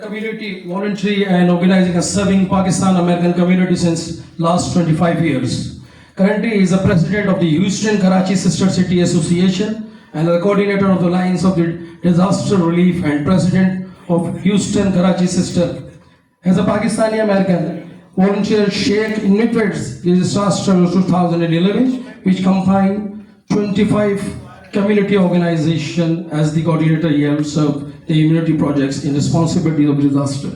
community voluntary and organizing and serving Pakistan American community since last 25 years. Currently he is the president of the Houston Karachi Sister City Association and the coordinator of the Lines of the Disaster Relief and president of Houston Karachi Sister. As a Pakistani American volunteer, Sheikh initiates the disaster of 2011, which combined 25 community organizations as the coordinator. He helped serve the immunity projects in responsibility of disaster.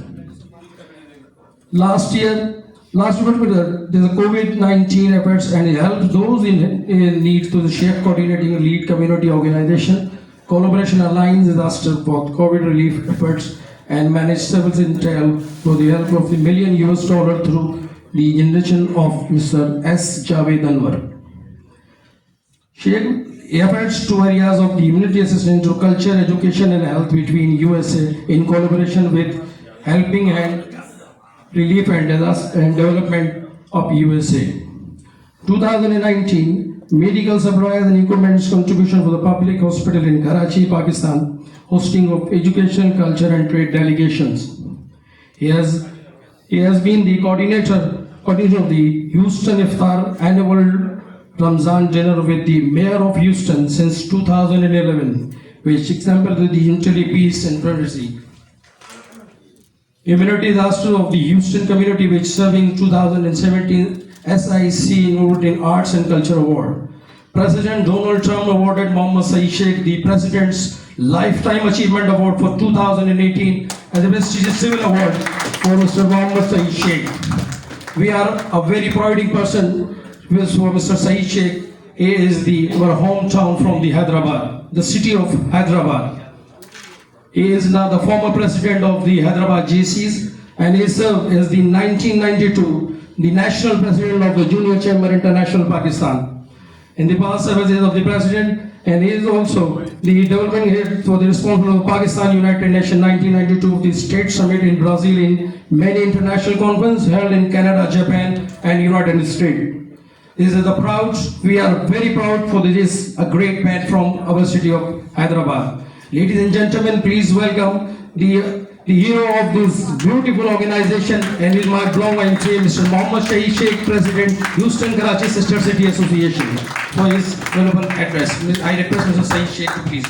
Last year, there's a COVID-19 efforts and he helped those in need to the Sheikh coordinating a lead community organization, Collaboration Alliance Disaster for COVID relief efforts and managed service intel for the help of the $1 million through the generation of Mr. S. Javed Anwar. Sheikh efforts to areas of the immunity assistance to culture, education and health between USA in collaboration with Helping Hand Relief and Disaster and Development of USA. 2019 medical supplies and equipment contribution for the public hospital in Karachi, Pakistan, hosting of education, culture and trade delegations. He has been the coordinator of the Houston Iftar annual Ramzan dinner with the mayor of Houston since 2011, which exemplifies the unity, peace and privacy. Immunity disaster of the Houston community, which serving 2017 SIC in Arts and Culture Award. President Donald Trump awarded Mohammed Saeed Sheikh the President's Lifetime Achievement Award for 2018 as a prestigious civil award for Mr. Mohammed Saeed Sheikh. We are a very prouding person for Mr. Saeed Sheikh. He is our hometown from the Hyderabad, the city of Hyderabad. He is now the former president of the Hyderabad JCs and he served as the 1992 the national president of the Junior Chamber International Pakistan. In the past services of the president, and he is also the development head for the responsible of Pakistan United Nations 1992 the State Summit in Brazil in many international conferences held in Canada, Japan and United States. This is the proud, we are very proud for this, a great man from our city of Hyderabad. Ladies and gentlemen, please welcome the hero of this beautiful organization and in my blog I say Mr. Mohammed Saeed Sheikh, President, Houston Karachi Sister City Association, for his relevant address. I request Mr. Saeed Sheikh to please.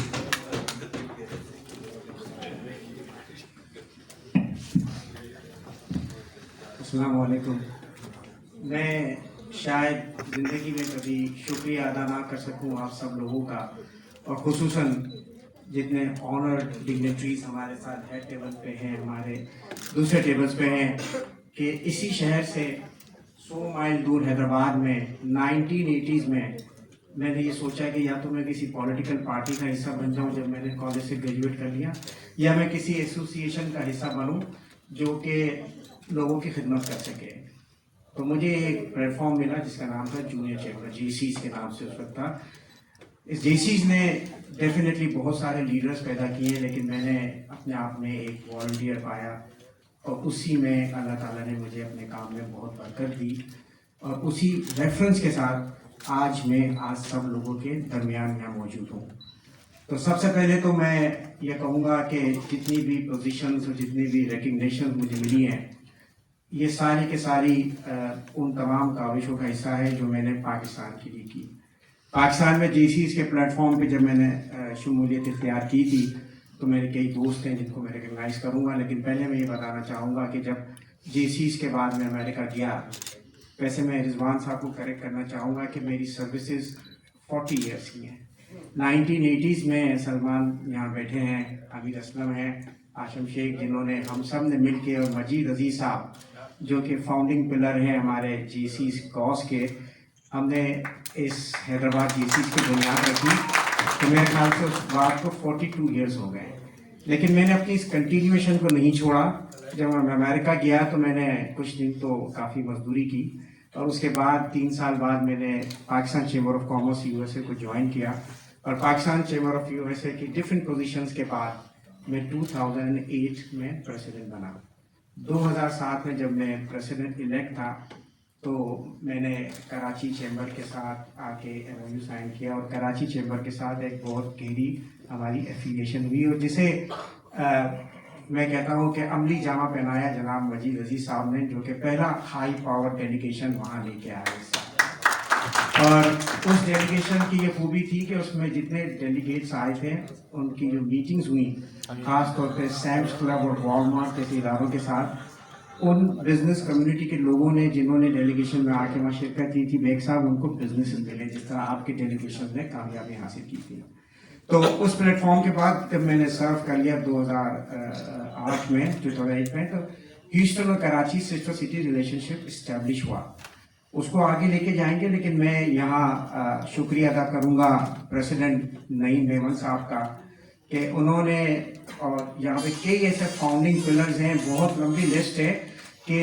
अस्सलामु अलैकुम। मैं शायद ज़िंदगी में कभी शुक्रिया अदा ना कर सकूं आप सब लोगों का, और ख़ुसूसन जितने ऑनर्ड डिग्नेटरीज हमारे साथ हेड टेबल पे हैं, हमारे दूसरे टेबल्स पे हैं, कि इसी शहर से 100 माइल दूर हैदराबाद में 1980s में मैंने ये सोचा कि या तो मैं किसी पॉलिटिकल पार्टी का हिस्सा बन जाऊं जब मैंने कॉलेज से ग्रेजुएट कर लिया, या मैं किसी एसोसिएशन का हिस्सा बनूं जो कि लोगों की खिदमत कर सके। तो मुझे एक प्लेटफॉर्म मिला जिसका नाम था जूनियर चैम्बर, JCs के नाम से उस वक्त था। इस JCs ने डेफिनेटली बहुत सारे लीडर्स पैदा किए, लेकिन मैंने अपने आप में एक वॉलंटियर पाया और उसी में अल्लाह ताला ने मुझे अपने काम में बहुत बरकत दी, और उसी रेफरेंस के साथ आज सब लोगों के दरमियान यहाँ मौजूद हूँ। तो सबसे पहले तो मैं ये कहूँगा कि जितनी भी पोजीशंस और जितनी भी रिकग्निशन मुझे मिली हैं, ये सारी के सारी उन तमाम काविशों का हिस्सा है जो मैंने पाकिस्तान के लिए की। पाकिस्तान में JCs के प्लेटफॉर्म पे जब मैंने शमूलियत इख्तियार की थी तो मेरे कई दोस्त हैं जिनको मैं रिकगनाइज़ करूँगा, लेकिन पहले मैं ये बताना चाहूँगा कि जब JCs के बाद मैं अमेरिका गया, वैसे मैं रिजवान साहब को करेक्ट करना चाहूँगा कि मेरी सर्विसेज 40 ईयर्स की हैं। 1980s में सलमान यहाँ बैठे हैं, आमिर असलम हैं, आशम शेख, जिन्होंने हम सब ने मिल के, और मजीद अजीज़ साहब जो कि फाउंडिंग पिलर हैं हमारे JCs कॉज के, हमने इस हैदराबाद JCs की बुनियाद रखी। तो मेरे ख्याल से उस बात को 42 ईयर्स हो गए, लेकिन मैंने अपनी इस कंटिन्यूएशन को नहीं छोड़ा। जब मैं अमेरिका गया तो मैंने कुछ दिन तो काफ़ी मजदूरी की, और उसके बाद 3 साल बाद मैंने Pakistan chamber of commerce USA को ज्वाइन किया, और पाकिस्तान चैम्बर ऑफ USA की डिफरेंट पोजीशंस के बाद मैं 2008 में प्रेसिडेंट बना। 2007 में जब मैं प्रेसिडेंट इलेक्ट था तो मैंने कराची चैम्बर के साथ आके MOU साइन किया, और कराची चैम्बर के साथ एक बहुत गहरी हमारी एफिलिएशन हुई, और जिसे मैं कहता हूँ कि अमली जामा पहनाया जनाब मजीद अजीज साहब ने, जो कि पहला हाई पावर डेलीगेशन वहाँ लेके आया इस साल। और उस डेलीगेशन की ये खूबी थी कि उसमें जितने डेलीगेट्स आए थे उनकी जो मीटिंग्स हुई खास तौर पे सैम्स क्लब और वॉलमार्ट जैसे इदारों के साथ, उन बिजनेस कम्युनिटी के लोगों ने जिन्होंने डेलीगेशन में आके वहाँ शिरकत की थी, बेग साहब उनको बिजनेस मिले जिस तरह आपके डेलीगेशन ने कामयाबी हासिल की थी। तो उस प्लेटफॉर्म के बाद जब मैंने सर्व कर लिया 2008 में 2008 में, तो ह्यूस्टन और Karachi sister city relationship establish हुआ। उसको आगे लेके जाएंगे, लेकिन मैं यहाँ शुक्रिया अदा करूँगा प्रेसिडेंट नईम मेमन साहब का कि उन्होंने, और यहाँ पे कई ऐसे फाउंडिंग पिलर्स हैं, बहुत लंबी लिस्ट है, कि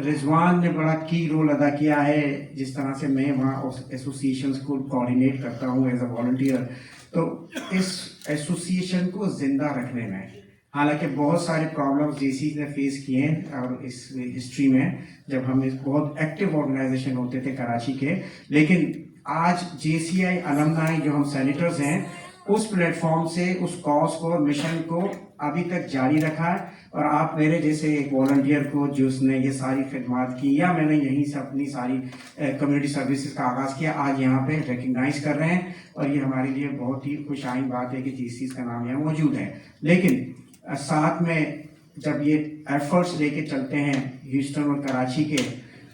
रिजवान ने बड़ा की रोल अदा किया है। जिस तरह से मैं वहाँ उस एसोसिएशन को कोऑर्डिनेट करता हूँ एज अ वॉलंटियर, तो इस एसोसिएशन को जिंदा रखने में, हालांकि बहुत सारे प्रॉब्लम्स जेसी ने फेस किए हैं और इस हिस्ट्री में जब हम इस बहुत एक्टिव ऑर्गेनाइजेशन होते थे कराची के, लेकिन आज जेसीआई अलमनाई जो हम सेनेटर्स हैं, उस प्लेटफॉर्म से उस कॉज को और मिशन को अभी तक जारी रखा है। और आप मेरे जैसे एक वॉलंटियर को जिसने ये सारी खिदमत की, या मैंने यहीं से अपनी सारी कम्युनिटी सर्विसेज का आगाज़ किया, आज यहाँ पे रिकग्नाइज कर रहे हैं, और ये हमारे लिए बहुत ही खुशाइन बात है कि जीसीस का नाम यहाँ मौजूद है। लेकिन साथ में जब ये एफर्ट्स लेके चलते हैं ह्यूस्टन और कराची के,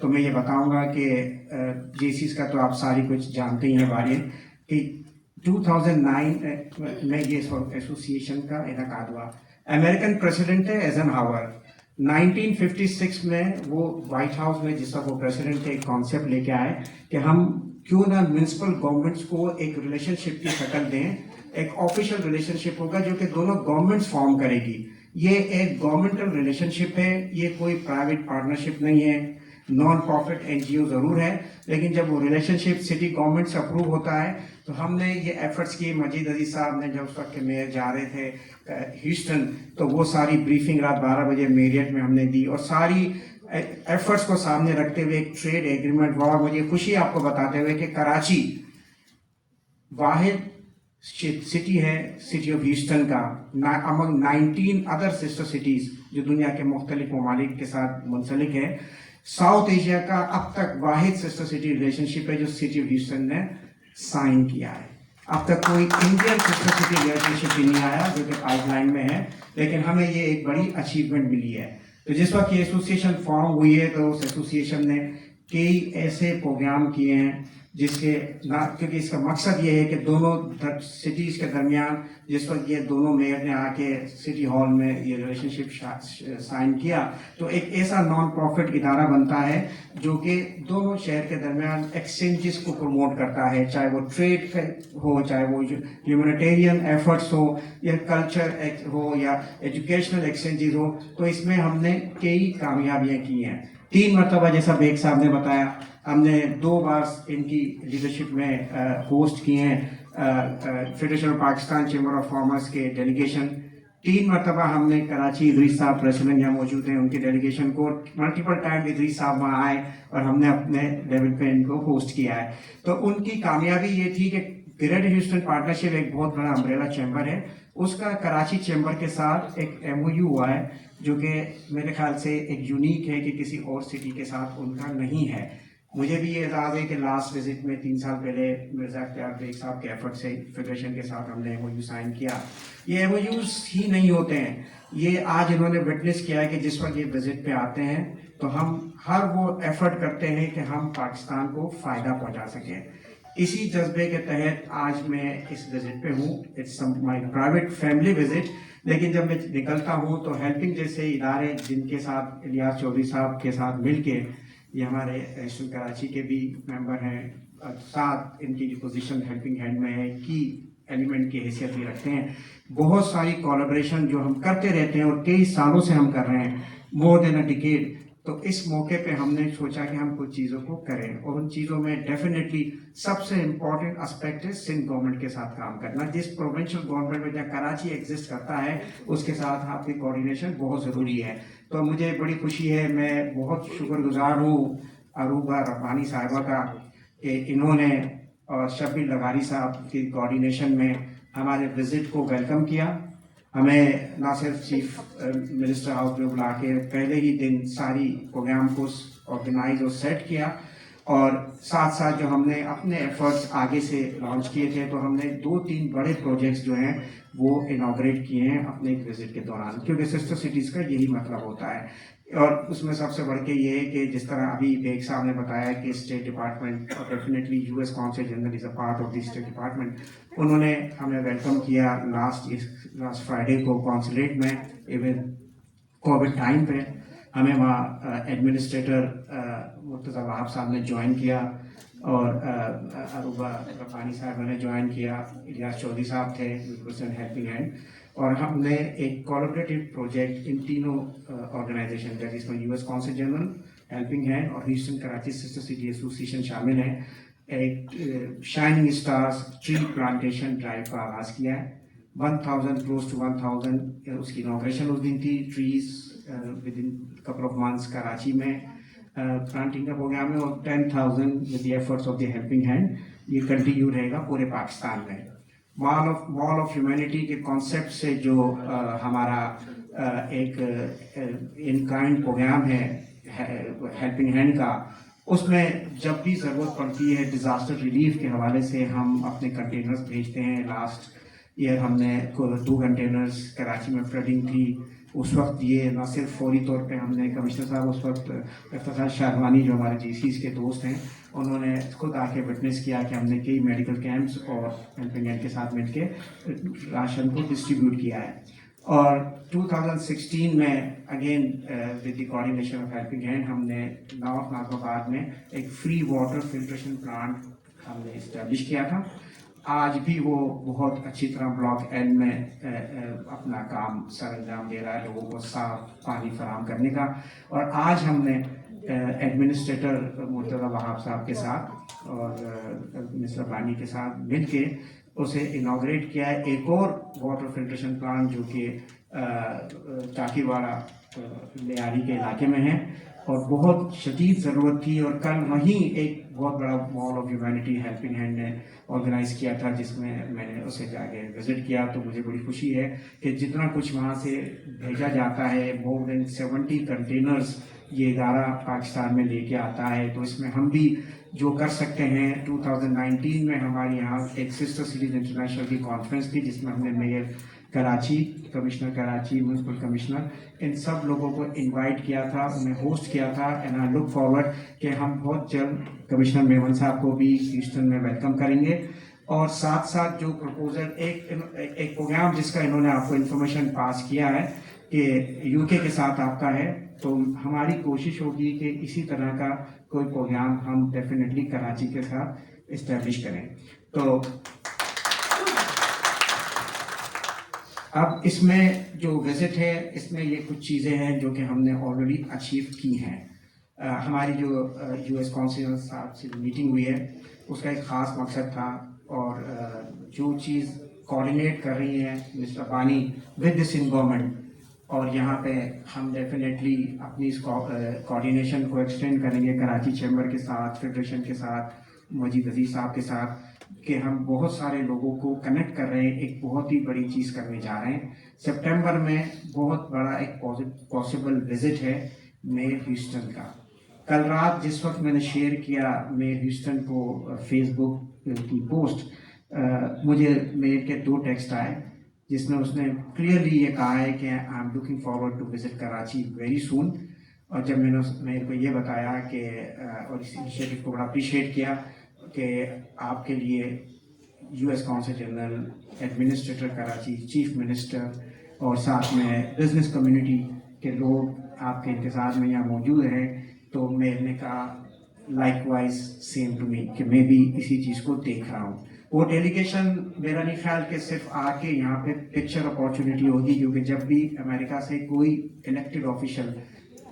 तो मैं ये बताऊंगा कि जीसीस का तो आप सारी कुछ जानते ही हैं बारे कि 2009 में ये एसोसिएशन का इनकाद हुआ। अमेरिकन प्रेसिडेंट थे एजनहावर, 1956 में वो वाइट हाउस में जिस वक्त वो प्रेसिडेंट थे एक कॉन्सेप्ट लेके आए कि हम क्यों ना म्यूनसिपल गवर्नमेंट्स को एक रिलेशनशिप की शक्ल दें, एक ऑफिशियल रिलेशनशिप होगा जो कि दोनों गवर्नमेंट्स फॉर्म करेगी। ये एक गवर्नमेंटल रिलेशनशिप है, ये कोई प्राइवेट पार्टनरशिप नहीं है, नॉन प्रॉफिट एनजीओ जरूर है, लेकिन जब वो रिलेशनशिप सिटी गवर्नमेंट से अप्रूव होता है, तो हमने ये एफर्ट्स किए। मजीद अजीज साहब ने जब उस वक्त के मेयर जा रहे थे ह्यूस्टन, तो वो सारी ब्रीफिंग रात 12 बजे मेरियट में हमने दी, और सारी एफर्ट्स को सामने रखते हुए एक ट्रेड एग्रीमेंट हुआ। और मुझे खुशी आपको बताते हुए कि कराची वाहिद सिटी है, सिटी ऑफ ह्यूस्टन का, अमंग 19 अदर सिस्टर सिटीज जो दुनिया के मुख्तलिफ ममालिक के साथ मुंसलिक है, साउथ एशिया का अब तक वाहिद सिस्टर सिटी रिलेशनशिप है जो सिटी ऑफ ह्यूस्टन ने साइन किया है। अब तक कोई इंडियन सिस्टर सिटी रिलेशनशिप भी नहीं आया जो कि पाइपलाइन में है, लेकिन हमें ये एक बड़ी अचीवमेंट मिली है। तो जिस वक्त ये एसोसिएशन फॉर्म हुई है, तो उस एसोसिएशन ने कई ऐसे प्रोग्राम किए हैं जिसके ना, क्योंकि इसका मकसद ये है कि दोनों सिटीज़ के दरमियान, जिस वक्त ये दोनों मेयर ने आके सिटी हॉल में ये रिलेशनशिप साइन किया, तो एक ऐसा नॉन प्रॉफिट इदारा बनता है जो कि दोनों शहर के दरमियान एक्सचेंजेस को प्रमोट करता है, चाहे वो ट्रेड हो, चाहे वो ह्यूमैनिटेरियन एफर्ट्स हो, या कल्चर हो, या एजुकेशनल एक्सचेंजेस हो। तो इसमें हमने कई कामयाबियाँ की हैं। 3 मरतबा, जैसा बेग साहब ने बताया, हमने 2 बार इनकी लीडरशिप में होस्ट किए हैं federation of Pakistan chamber of commerce के डेलीगेशन। 3 मरतबा हमने कराची, इदरीस साहब प्रेसिडेंट यहाँ मौजूद हैं, उनके डेलीगेशन को मल्टीपल टाइम इदरीस साहब वहाँ आए और हमने अपने लेवल पे इनको होस्ट किया है। तो उनकी कामयाबी ये थी कि ग्रेटर ह्यूस्टन पार्टनरशिप एक बहुत बड़ा अम्ब्रेला चैम्बर है, उसका कराची चैम्बर के साथ एक MOU हुआ है जो कि मेरे ख्याल से एक यूनिक है कि किसी और सिटी के साथ उनका नहीं है। मुझे भी ये एजाज़ है कि लास्ट विजिट में 3 साल पहले मिर्ज़ा अख्तियार बेग साहब के एफर्ट से फेडरेशन के साथ हमने MOU साइन किया। ये MOUs ही नहीं होते हैं, ये आज इन्होंने विटनेस किया है कि जिस वक्त ये विजिट पे आते हैं तो हम हर वो एफर्ट करते हैं कि हम पाकिस्तान को फ़ायदा पहुंचा सकें। इसी जज्बे के तहत आज मैं इस विजिट पे हूँ। It's my private family visit, लेकिन जब मैं निकलता हूँ तो हेल्पिंग जैसे इदारे जिनके साथ इलियास चौधरी साहब के साथ मिल के, ये हमारे एसएल कराची के भी मेंबर हैं, साथ इनकी जो पोजीशन हेल्पिंग हैंड में है की एलिमेंट की हैसियत भी रखते हैं। बहुत सारी कोलैबोरेशन जो हम करते रहते हैं और कई सालों से हम कर रहे हैं, मोर देन अ डिकेड। तो इस मौके पे हमने सोचा कि हम कुछ चीज़ों को करें, और उन चीज़ों में डेफिनेटली सबसे इम्पॉर्टेंट एस्पेक्ट है सिंध गवर्नमेंट के साथ काम करना। जिस प्रोविंशियल गवर्नमेंट में जहाँ कराची एग्जिस्ट करता है उसके साथ आपकी कोऑर्डिनेशन बहुत ज़रूरी है। तो मुझे बड़ी खुशी है, मैं बहुत शुक्रगुजार हूँ अरूबा रब्बानी साहिबा का कि इन्होंने और शब्बीर लगारी साहब की कोऑर्डिनेशन में हमारे विजिट को वेलकम किया। हमें ना सिर्फ चीफ मिनिस्टर हाउस में बुला के पहले ही दिन सारी प्रोग्राम को ऑर्गेनाइज और सेट किया, और साथ साथ जो हमने अपने एफर्ट्स आगे से लॉन्च किए थे, तो हमने 2-3 बड़े प्रोजेक्ट्स जो हैं वो इनॉग्रेट किए हैं अपने एक विजिट के दौरान, क्योंकि सिस्टर सिटीज़ का यही मतलब होता है। और उसमें सबसे बढ़ के ये है कि जिस तरह अभी बेग साहब ने बताया कि स्टेट डिपार्टमेंट और definitely US consul general is a part of the state department, उन्होंने हमें वेलकम किया लास्ट फ्राइडे को कॉन्सुलेट में, इवन कोविड टाइम पे हमें वहाँ एडमिनिस्ट्रेटर मुर्तज़ा वहाब साहब ने ज्वाइन किया, और अरूबा रब्बानी साहब ने ज्वाइन किया, इलियास चौधरी साहब थे हेल्पिंग हैंड, और हमने एक कोलैबोरेटिव प्रोजेक्ट इन तीनों ऑर्गेनाइजेशन का, जिसमें US consul general, helping hand और Houston Karachi sister city association शामिल हैं, एक shining stars tree plantation drive का आगाज़ किया है। 1000 क्लोज टू 1000 उसकी इनॉग्रेशन उस दिन थी। Trees with in couple of months Karachi में प्लांटिंग का प्रोग्राम है, और 10,000 with the efforts of the helping hand ये कंटिन्यू रहेगा पूरे पाकिस्तान में। वॉल ऑफ ह्यूमैनिटी के कॉन्सेप्ट से जो हमारा एक इन काइंड प्रोग्राम है हेल्पिंग हैंड का, उसमें जब भी ज़रूरत पड़ती है डिज़ास्टर रिलीफ के हवाले से हम अपने कंटेनर्स भेजते हैं। लास्ट ईयर हमने 2 कंटेनर्स कराची में फ्लडिंग थी उस वक्त दिए, ना सिर्फ फौरी तौर पे हमने कमिश्नर साहब उस वक्त इफ्तिखार शाहवानी जो हमारे जीसीस के दोस्त हैं, उन्होंने खुद आके विटनेस किया कि हमने कई मेडिकल कैंप्स और हेल्पिंग हैंड के साथ मिलके राशन को डिस्ट्रीब्यूट किया है। और 2016 में again with the coordination of helping hand हमने नॉर्थ नाज़िमाबाद में एक फ्री वाटर फिल्ट्रेशन प्लांट हमने इस्टेब्लिश किया था। आज भी वो बहुत अच्छी तरह ब्लॉक एन में अपना काम सर अंजाम दे रहा है लोगों को साफ पानी फराहम करने का। और आज हमने एडमिनिस्ट्रेटर मुर्तज़ा वहाब साहब के साथ और मिस्टर बानी के साथ मिल के उसे इनॉग्रेट किया है, एक और वाटर फिल्ट्रेशन प्लांट जो कि चाकीवाड़ा लियारी के इलाके में है, और बहुत शदीद ज़रूरत थी। और कल वहीं एक बहुत बड़ा wall of humanity helping hand ने ऑर्गेनाइज़ किया था, जिसमें मैंने उसे जाके विज़िट किया। तो मुझे बड़ी खुशी है कि जितना कुछ वहाँ से भेजा जाता है, मोर देन 70 कंटेनर्स ये इदारा पाकिस्तान में लेके आता है। तो इसमें हम भी जो कर सकते हैं, 2019 में हमारे यहाँ एक सिस्टर सिटीज इंटरनेशनल की कॉन्फ्रेंस थी, जिसमें हमने mayor Karachi, commissioner Karachi, municipal commissioner, इन सब लोगों को इनवाइट किया था, उन्हें होस्ट किया था। एंड आई लुक फॉरवर्ड कि हम बहुत जल्द कमिश्नर मेमन साहब को भी ह्यूस्टन में वेलकम करेंगे। और साथ साथ जो प्रपोजल एक प्रोग्राम जिसका इन्होंने आपको इन्फॉर्मेशन पास किया है कि यूके के साथ आपका है, तो हमारी कोशिश होगी कि इसी तरह का कोई प्रोग्राम हम डेफिनेटली कराची के साथ इस्टेब्लिश करें। तो अब इसमें जो विज़िट है, इसमें ये कुछ चीज़ें हैं जो कि हमने ऑलरेडी अचीव की हैं। हमारी जो यूएस कॉन्सल साहब से मीटिंग हुई है, उसका एक ख़ास मकसद था, और जो चीज़ कोऑर्डिनेट कर रही हैं मिस्टर बानी विद द सिंध गवर्नमेंट, और यहाँ पे हम डेफिनेटली अपनी इस कोऑर्डिनेशन को एक्सटेंड करेंगे कराची चैम्बर के साथ, फेडरेशन के साथ, मजीद अजीज़ साहब के साथ, कि हम बहुत सारे लोगों को कनेक्ट कर रहे हैं, एक बहुत ही बड़ी चीज़ करने जा रहे हैं। सितंबर में बहुत बड़ा एक पॉसिबल विज़िट है मेयर ह्यूस्टन का। कल रात जिस वक्त मैंने शेयर किया मेयर ह्यूस्टन को फेसबुक की पोस्ट, मुझे मेयर के 2 टेक्स्ट आए, जिसमें उसने क्लियरली ये कहा है कि I am looking forward to visit Karachi very soon. और जब मैंने मेरे को ये बताया कि और इस इनिशिएटिव को बड़ा अप्रिशिएट किया कि आपके लिए US consul general, administrator Karachi, chief minister और साथ में बिजनेस कम्युनिटी के लोग आपके इंतज़ार में यहाँ मौजूद हैं, तो मैंने कहा लाइकवाइज सेम टू मी कि मैं भी इसी चीज़ को देख रहा हूँ। वो डेलीगेशन मेरा नहीं ख्याल कि सिर्फ आके यहाँ पे पिक्चर अपॉर्चुनिटी होगी, क्योंकि जब भी अमेरिका से कोई इलेक्टेड ऑफिशियल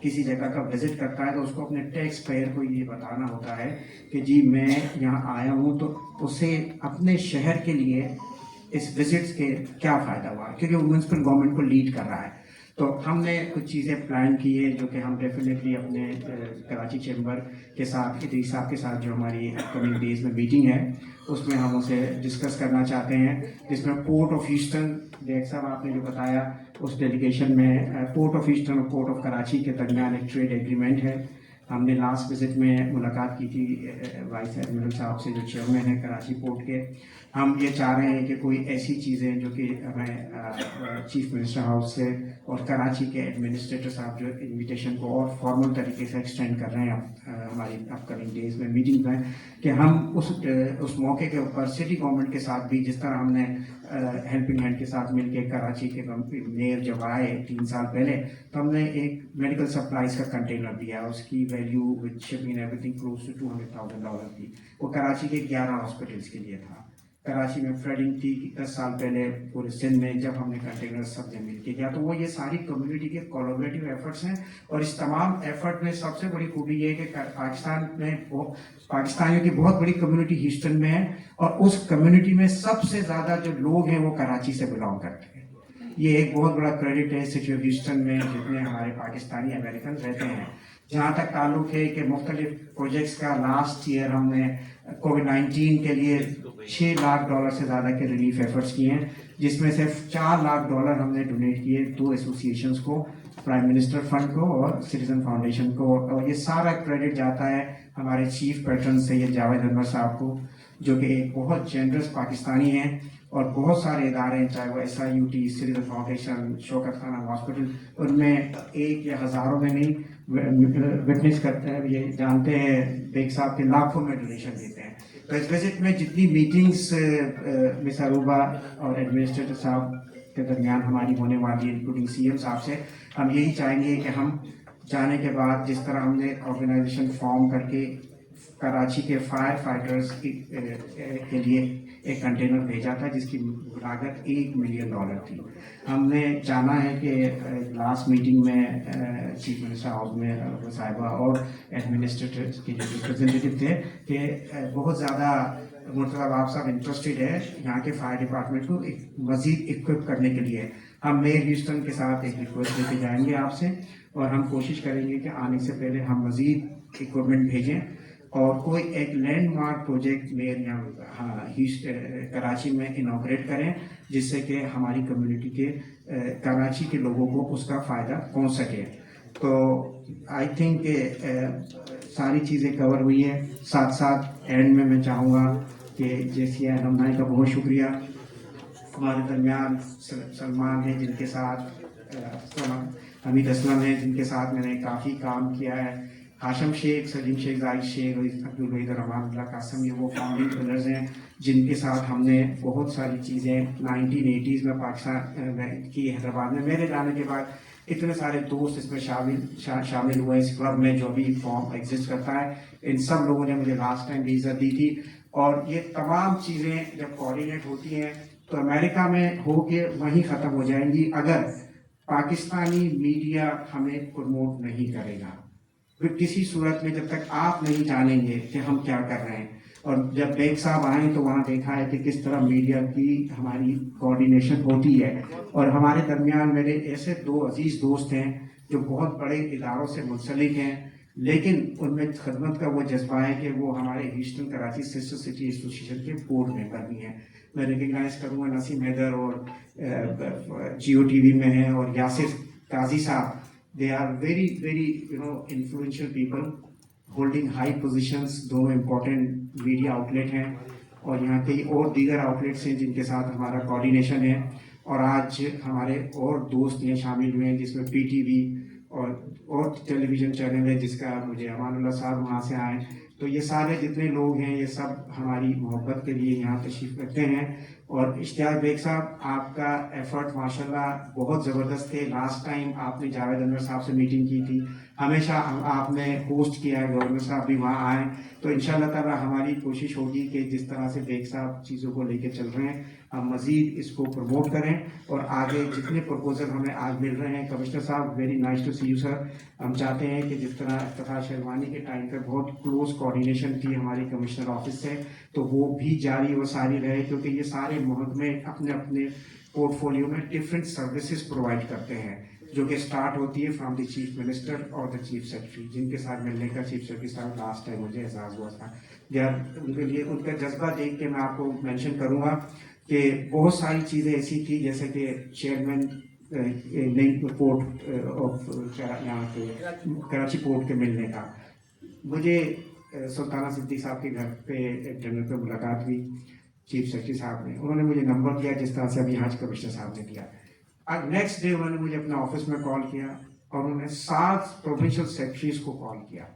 किसी जगह का विजिट करता है तो उसको अपने टैक्स पेयर को ये बताना होता है कि जी मैं यहाँ आया हूँ, तो उसे अपने शहर के लिए इस विजिट्स के क्या फ़ायदा हुआ, क्योंकि वो म्यूनसिपल गवर्नमेंट को लीड कर रहा है। تو ہم نے کچھ چیزیں پلان کی ہیں جو کہ ہم ڈیفینیٹلی اپنے کراچی چیمبر کے ساتھ ادریس صاحب کے ساتھ جو ہماری اپکمنگ ڈیز میں میٹنگ ہے اس میں ہم اسے ڈسکس کرنا چاہتے ہیں، جس میں پورٹ آف ایسٹرن ڈیک صاحب آپ نے جو بتایا اس ڈیلیگیشن میں پورٹ آف ایسٹرن اور پورٹ آف کراچی کے درمیان ایک ٹریڈ ایگریمنٹ ہے. ہم نے لاسٹ وزٹ میں ملاقات کی تھی وائس ایڈمرل صاحب سے جو چیئرمین ہیں کراچی پورٹ کے. ہم یہ چاہ رہے ہیں کہ کوئی ایسی چیزیں جو کہ ہمیں چیف منسٹر ہاؤس سے اور کراچی کے ایڈمنسٹریٹر صاحب جو انویٹیشن کو اور فارمل طریقے سے ایکسٹینڈ کر رہے ہیں ہماری اپ کمنگ ڈیز میں میٹنگ میں، کہ ہم اس موقع کے اوپر سٹی گورنمنٹ کے ساتھ بھی، جس طرح ہم نے ہیلپنگ ہینڈ کے ساتھ مل کے کراچی کے میئر جب آئے 3 سال پہلے تو ہم نے ایک میڈیکل سپلائز کا کنٹینر دیا، اس کی value with shipping everything close to $200,000 تھی. وہ کراچی کے 11 ہاسپٹلس کے لیے تھا. کراچی میں فلڈنگ تھی 10 سال پہلے پورے سندھ میں، جب ہم نے کنٹینر سب نے مل کے کیا. تو وہ یہ ساری کمیونٹی کے کولیبریٹو ایفرٹس ہیں، اور اس تمام ایفرٹ میں سب سے بڑی خوبی یہ ہے کہ پاکستان میں پاکستانیوں کی بہت بڑی کمیونٹی ہیوسٹن میں ہے، اور اس کمیونٹی میں سب سے زیادہ جو لوگ ہیں وہ کراچی سے بلانگ کرتے ہیں. یہ ایک بہت بڑا کریڈٹ ہے سٹی آف ہیوسٹن میں جتنے ہمارے پاکستانی امریکن رہتے ہیں. جہاں تک تعلق ہے کہ مختلف پروجیکٹس کا، لاسٹ ایئر ہم نے کووڈ-19 کے لیے $6 لاکھ سے زیادہ کے ریلیف ایفرٹس کیے ہیں، جس میں سے $4 لاکھ ہم نے ڈونیٹ کیے 2 ایسوسیشنز کو، پرائم منسٹر فنڈ کو اور سٹیزن فاؤنڈیشن کو. اور یہ سارا کریڈٹ جاتا ہے ہمارے چیف پیٹرن سید جاوید انور صاحب کو، جو کہ ایک بہت جنرس پاکستانی ہیں. اور بہت سارے ادارے ہیں، چاہے وہ SIUT، سٹیزن فاؤنڈیشن، شوکت خان ہاسپٹل، ان میں ایک یا ہزاروں میں نہیں وٹنس کرتے ہیں، یہ جانتے ہیں بیگ صاحب کے لاکھوں میں ڈونیشن دیتے ہیں. تو اس وزٹ میں جتنی میٹنگس مس اروبا اور ایڈمنسٹریٹر صاحب کے درمیان ہماری ہونے والی ہے، انکلوڈنگ CM صاحب سے، ہم یہی چاہیں گے کہ ہم جانے کے بعد جس طرح ہم نے آرگنائزیشن فارم کر کے کراچی کے فائر فائٹرز کے لیے ایک کنٹینر بھیجا تھا جس کی لاگت $1 ملین تھی. ہم نے جانا ہے کہ لاسٹ میٹنگ میں چیف منسٹر ہاؤس میں صاحبہ اور ایڈمنسٹریٹر کے جو ریپرزینٹیو تھے کہ بہت زیادہ مرتضیٰ باب صاحب انٹرسٹیڈ ہے یہاں کے فائر ڈپارٹمنٹ کو مزید اکوپ کرنے کے لیے. ہم میئر ہیوسٹن کے ساتھ ایک ریکویسٹ لے کے جائیں گے آپ سے، اور ہم کوشش کریں گے کہ آنے سے پہلے ہم مزید اکوپمنٹ بھیجیں اور کوئی ایک لینڈ مارک پروجیکٹ میئر یہاں کراچی میں انوگریٹ کریں، جس سے کہ ہماری کمیونٹی کے کراچی کے لوگوں کو اس کا فائدہ پہنچ سکے. تو آئی تھنک ساری چیزیں کور ہوئی ہیں. ساتھ ساتھ اینڈ میں چاہوں گا کہ جیسی المنائی کا بہت شکریہ. ہمارے درمیان سلمان ہیں جن کے ساتھ حمید اسلم ہیں جن کے ساتھ میں نے کافی کام کیا ہے، ہاشم شیخ، سلیم شیخ، زاہد شیخ، عبدالوحید الرحمان، اللہ قاسم، یہ وہ فاؤنڈنگ پلرز ہیں جن کے ساتھ ہم نے بہت ساری چیزیں 1980s میں پاکستان میں کی. حیدرآباد میں میرے جانے کے بعد اتنے سارے دوست اس میں شامل ہوئے اس کلب میں جو بھی فارم ایگزسٹ کرتا ہے. ان سب لوگوں نے مجھے لاسٹ ٹائم بھی عزت دی تھی، اور یہ تمام چیزیں جب کوآرڈینیٹ ہوتی ہیں تو امریکہ میں ہو کے وہیں ختم ہو جائیں گی اگر پاکستانی میڈیا ہمیں پروموٹ نہیں کرے گا. کسی صورت میں جب تک آپ نہیں جانیں گے کہ ہم کیا کر رہے ہیں. اور جب بیگ صاحب آئیں تو وہاں دیکھا ہے کہ کس طرح میڈیا کی ہماری کوآرڈینیشن ہوتی ہے. اور ہمارے درمیان میرے ایسے 2 عزیز دوست ہیں جو بہت بڑے اداروں سے منسلک ہیں، لیکن ان میں خدمت کا وہ جذبہ ہے کہ وہ ہمارے Houston Karachi sister city association کے بورڈ ممبر بھی ہیں. میں ریکگنائز کروں گا نسیم حیدر اور GOTV میں ہیں، اور یاسر قاضی صاحب. They are very influential people holding high positions. دونوں امپورٹنٹ میڈیا آؤٹلیٹ ہیں، اور یہاں کئی اور دیگر آؤٹلیٹس ہیں جن کے ساتھ ہمارا کوآرڈینیشن ہے. اور آج ہمارے اور دوست یہ شامل ہوئے ہیں جس میں PTV اور ٹیلی ویژن چینل ہے جس کا مجھے امان اللہ صاحب وہاں سے آئے. تو یہ سارے جتنے لوگ ہیں یہ سب ہماری محبت کے لیے یہاں تشریف رکھتے ہیں. اور اشتیاق بیگ صاحب، آپ کا ایفرٹ ماشاءاللہ بہت زبردست ہے. لاسٹ ٹائم آپ نے جاوید انور صاحب سے میٹنگ کی تھی، ہمیشہ آپ نے ہوسٹ کیا ہے، گورنر صاحب بھی وہاں آئیں. تو انشاءاللہ تعالیٰ ہماری کوشش ہوگی کہ جس طرح سے بیگ صاحب چیزوں کو لے کے چل رہے ہیں ہم مزید اس کو پروموٹ کریں، اور آگے جتنے پروپوزل ہمیں آج مل رہے ہیں. کمشنر صاحب، very nice to see you sir. ہم چاہتے ہیں کہ جس طرح افتخار شیروانی کے ٹائم پہ بہت کلوز کوآرڈینیشن تھی ہماری کمشنر آفس سے، تو وہ بھی جاری و ساری رہے، کیونکہ یہ سارے محکمے اپنے اپنے پورٹ فولیو میں ڈفرینٹ سروسز پرووائڈ کرتے ہیں. जो कि स्टार्ट होती है फ्रॉम द चीफ मिनिस्टर और द चीफ सेक्रेटरी, जिनके साथ मिलने का चीफ सेक्रेटरी साहब लास्ट टाइम मुझे एहसास हुआ था। यार उनके लिए उनका जज्बा देख के मैं आपको मेंशन करूंगा कि बहुत सारी चीज़ें ऐसी थी, जैसे कि चेयरमैन नई पोर्ट ऑफ यहाँ के कराची पोर्ट के मिलने का, मुझे सुल्ताना सिद्दीकी साहब के घर पे डिनर पे मुलाकात हुई चीफ सेक्रेटरी साहब ने, उन्होंने मुझे नंबर दिया जिस तरह से अभी आज कमिश्नर साहब ने दिया। आज नेक्स्ट डे उन्होंने मुझे अपने ऑफिस में कॉल किया और उन्होंने 7 प्रोविंशियल सेक्रेटरीज को कॉल किया।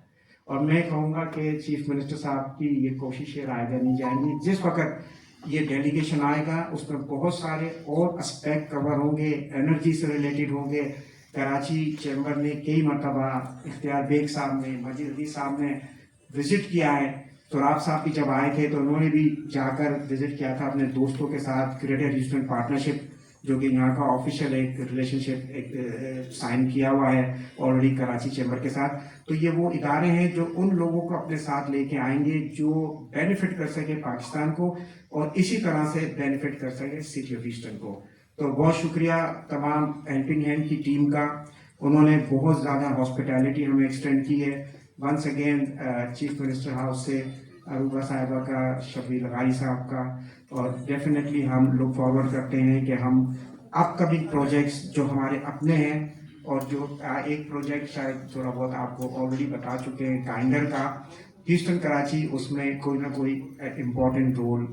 और मैं कहूँगा कि चीफ मिनिस्टर साहब की ये कोशिशें रायगा नहीं जाएंगी। जिस वक्त ये डेलीगेशन आएगा उसमें बहुत सारे और एस्पेक्ट कवर होंगे, एनर्जी से रिलेटेड होंगे। कराची चैम्बर ने कई मरतबा इख्तियार बेग साहब ने, मजीद अली साहब ने विजिट किया है। तुराब साहब भी जब आए थे तो उन्होंने भी जाकर विजिट किया था अपने दोस्तों के साथ। ग्रेटर ईस्टर्न पार्टनरशिप जो कि यहाँ का ऑफिशियल एक रिलेशनशिप एक साइन किया हुआ है ऑलरेडी कराची चैम्बर के साथ। तो ये वो इदारे हैं जो उन लोगों को अपने साथ लेके आएंगे जो बेनिफिट कर सके पाकिस्तान को और इसी तरह से बेनिफिट कर सके सिटी ऑफ ईस्टर्न को। तो बहुत शुक्रिया तमाम हेल्पिंग हैंड की टीम का, उन्होंने बहुत ज़्यादा हॉस्पिटैलिटी हमें एक्सटेंड की है। Once again chief minister house से अरूबा साहिबा का, शबीर लगाई साहब का, और डेफिनेटली हम लुक फॉरवर्ड करते हैं कि हम अपकमिंग प्रोजेक्ट्स जो हमारे अपने हैं और जो एक प्रोजेक्ट शायद थोड़ा बहुत आपको ऑलरेडी बता चुके हैं काइंडर का, ईस्टर्न कराची उसमें कोई ना कोई इम्पोर्टेंट रोल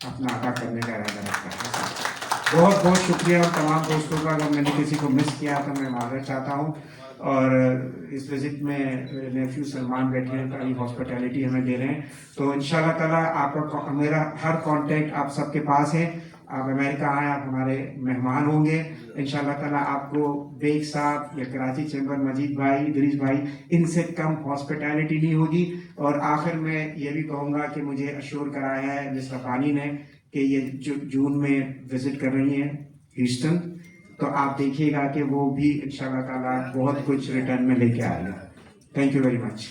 अपना अदा करने का इरादा रखता है। बहुत बहुत शुक्रिया और तमाम दोस्तों का, अगर मैंने किसी को मिस किया तो मैं माफ़ी चाहता हूँ। और इस विजिट में नेफ्यू सलमान बैठे हैं, बड़ी हॉस्पिटैलिटी हमें दे रहे हैं। तो इंशाल्लाह ताला आपका मेरा हर कांटेक्ट आप सबके पास है। आप अमेरिका आए, आप हमारे मेहमान होंगे इंशाल्लाह ताला। आपको बेग साहब या कराची चैम्बर, मजीद भाई, इदरीस भाई, इनसे कम हॉस्पिटैलिटी नहीं होगी। और आखिर में ये भी कहूँगा कि मुझे अश्योर कराया है मिस रब्बानी ने कि ये जून में विजिट कर रही हैं ह्यूस्टन, तो आप देखिएगा कि वो भी इंशाल्लाह ताला बहुत कुछ रिटर्न में लेके आएगा। Thank you very much.